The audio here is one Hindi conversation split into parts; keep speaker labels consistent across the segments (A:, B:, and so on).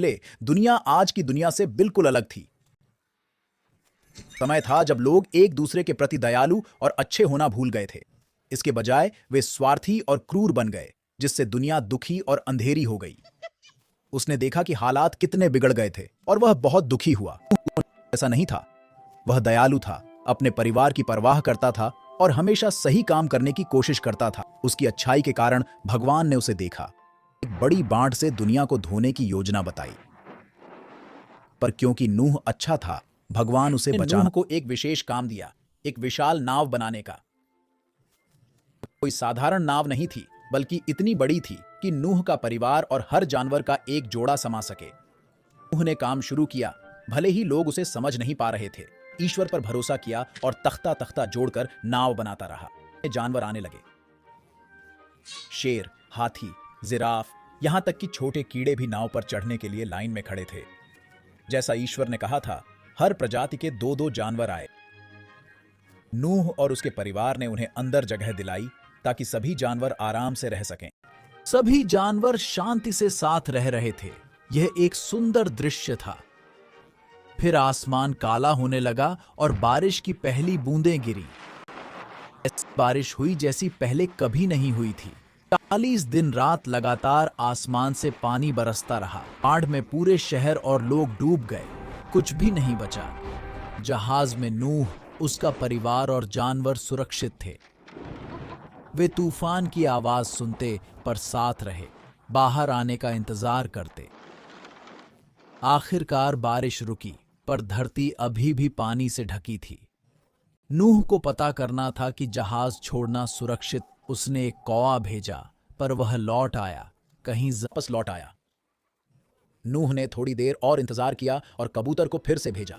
A: पहले दुनिया आज की दुनिया से बिल्कुल अलग थी। समय था जब लोग एक दूसरे के प्रति दयालु और अच्छे होना भूल गए थे। इसके बजाय वे स्वार्थी और क्रूर बन गए, जिससे दुनिया दुखी और अंधेरी हो गई। उसने देखा कि हालात कितने बिगड़ गए थे और वह बहुत दुखी हुआ। ऐसा नहीं था, वह दयालु था, अपने परिवार की परवाह करता था और हमेशा सही काम करने की कोशिश करता था। उसकी अच्छाई के कारण भगवान ने उसे देखा, एक बड़ी बाढ़ से दुनिया को धोने की योजना बताई। पर क्योंकि नूह अच्छा था, भगवान उसे बचाने को एक विशेष काम दिया, एक विशाल नाव बनाने का। कोई साधारण नाव नहीं थी, बल्कि इतनी बड़ी थी कि नूह का परिवार और हर जानवर का एक जोड़ा समा सके। नूह ने काम शुरू किया, भले ही लोग उसे समझ नहीं पा रहे थे। ईश्वर पर भरोसा किया और तख्ता तख्ता जोड़कर नाव बनाता रहा। जानवर आने लगे, शेर, हाथी, जिराफ, यहां तक कि छोटे कीड़े भी नाव पर चढ़ने के लिए लाइन में खड़े थे। जैसा ईश्वर ने कहा था, हर प्रजाति के 2-2 जानवर आए। नूह और उसके परिवार ने उन्हें अंदर जगह दिलाई ताकि सभी जानवर आराम से रह सकें। सभी जानवर शांति से साथ रह रहे थे। यह एक सुंदर दृश्य था। फिर आसमान काला होने लगा और बारिश की पहली बूंदें गिरी। ऐसी बारिश हुई जैसी पहले कभी नहीं हुई थी। 40 दिन रात लगातार आसमान से पानी बरसता रहा। बाढ़ में पूरे शहर और लोग डूब गए, कुछ भी नहीं बचा। जहाज में नूह, उसका परिवार और जानवर सुरक्षित थे। वे तूफान की आवाज सुनते पर साथ रहे, बाहर आने का इंतजार करते। आखिरकार बारिश रुकी, पर धरती अभी भी पानी से ढकी थी। नूह को पता करना था कि जहाज छोड़ना सुरक्षित। उसने एक कौवा भेजा, पर वह लौट आया, कहीं वापस लौट आया। नूह ने थोड़ी देर और इंतजार किया और कबूतर को फिर से भेजा।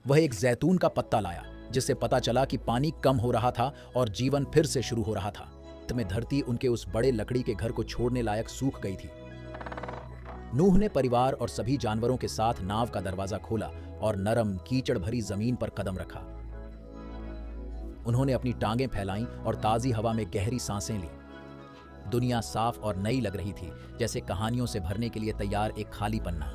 A: वह एक जैतून का पत्ता लाया, जिससे पता चला कि पानी कम हो रहा था और जीवन फिर से शुरू हो रहा था। अंत में धरती उनके उस बड़े लकड़ी के घर को छोड़ने लायक सूख गई थी। नूह ने परिवार और सभी जानवरों के साथ नाव का दरवाजा खोला और नरम कीचड़ भरी जमीन पर कदम रखा। उन्होंने अपनी टांगें फैलाईं और ताजी हवा में गहरी सांसें ली। दुनिया साफ और नई लग रही थी, जैसे कहानियों से भरने के लिए तैयार एक खाली पन्ना।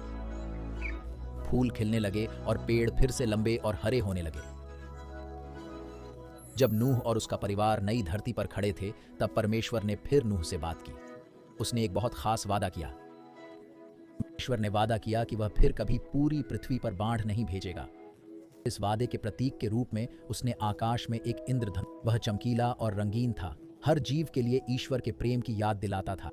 A: फूल खिलने लगे और पेड़ फिर से लंबे और हरे होने लगे। जब नूह और उसका परिवार नई धरती पर खड़े थे, तब परमेश्वर ने फिर नूह से बात की। उसने एक बहुत खास वादा किया। ईश्वर ने वादा किया कि वह फिर कभी पूरी पृथ्वी पर बाढ़ नहीं भेजेगा। इस वादे के प्रतीक के रूप में उसने आकाश में एक इंद्रधनुष, वह चमकीला और रंगीन था, हर जीव के लिए ईश्वर के प्रेम की याद दिलाता था।